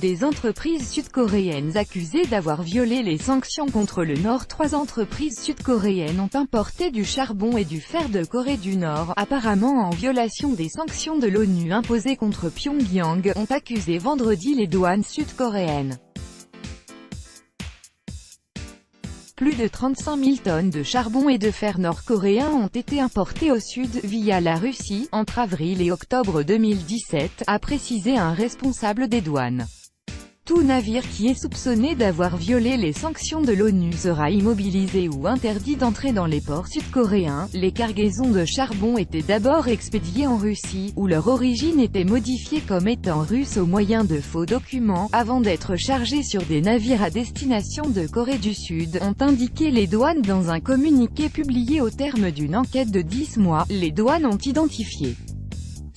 Des entreprises sud-coréennes accusées d'avoir violé les sanctions contre le Nord. 3 entreprises sud-coréennes ont importé du charbon et du fer de Corée du Nord, apparemment en violation des sanctions de l'ONU imposées contre Pyongyang, ont accusé vendredi les douanes sud-coréennes. Plus de 35 000 tonnes de charbon et de fer nord-coréen ont été importées au sud, via la Russie, entre avril et octobre 2017, a précisé un responsable des douanes. Tout navire qui est soupçonné d'avoir violé les sanctions de l'ONU sera immobilisé ou interdit d'entrer dans les ports sud-coréens. Les cargaisons de charbon étaient d'abord expédiées en Russie, où leur origine était modifiée comme étant russe au moyen de faux documents, avant d'être chargées sur des navires à destination de Corée du Sud, ont indiqué les douanes dans un communiqué publié au terme d'une enquête de 10 mois. Les douanes ont identifié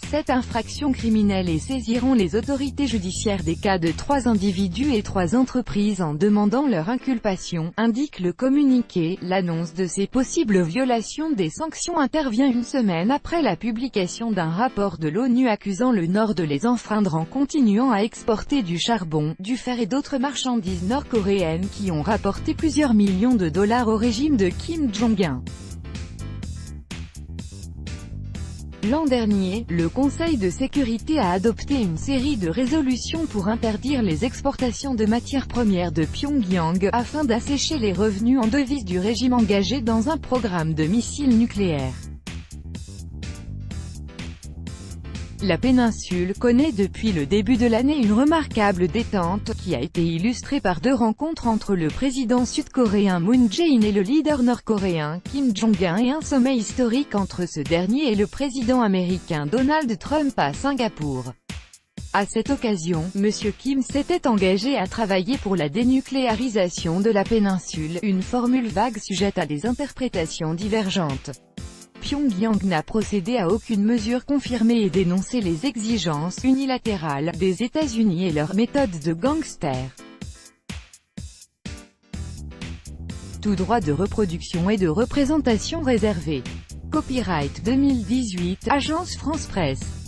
cette infraction criminelle et saisiront les autorités judiciaires des cas de 3 individus et 3 entreprises en demandant leur inculpation, indique le communiqué. L'annonce de ces possibles violations des sanctions intervient une semaine après la publication d'un rapport de l'ONU accusant le Nord de les enfreindre en continuant à exporter du charbon, du fer et d'autres marchandises nord-coréennes qui ont rapporté plusieurs millions de dollars au régime de Kim Jong-un. L'an dernier, le Conseil de sécurité a adopté une série de résolutions pour interdire les exportations de matières premières de Pyongyang, afin d'assécher les revenus en devises du régime engagé dans un programme de missiles nucléaires. La péninsule connaît depuis le début de l'année une remarquable détente, qui a été illustrée par 2 rencontres entre le président sud-coréen Moon Jae-in et le leader nord-coréen Kim Jong-un et un sommet historique entre ce dernier et le président américain Donald Trump à Singapour. À cette occasion, M. Kim s'était engagé à travailler pour la dénucléarisation de la péninsule, une formule vague sujette à des interprétations divergentes. Pyongyang n'a procédé à aucune mesure confirmée et dénoncé les exigences unilatérales des États-Unis et leurs méthodes de gangster. Tout droit de reproduction et de représentation réservé. Copyright 2018, Agence France Presse.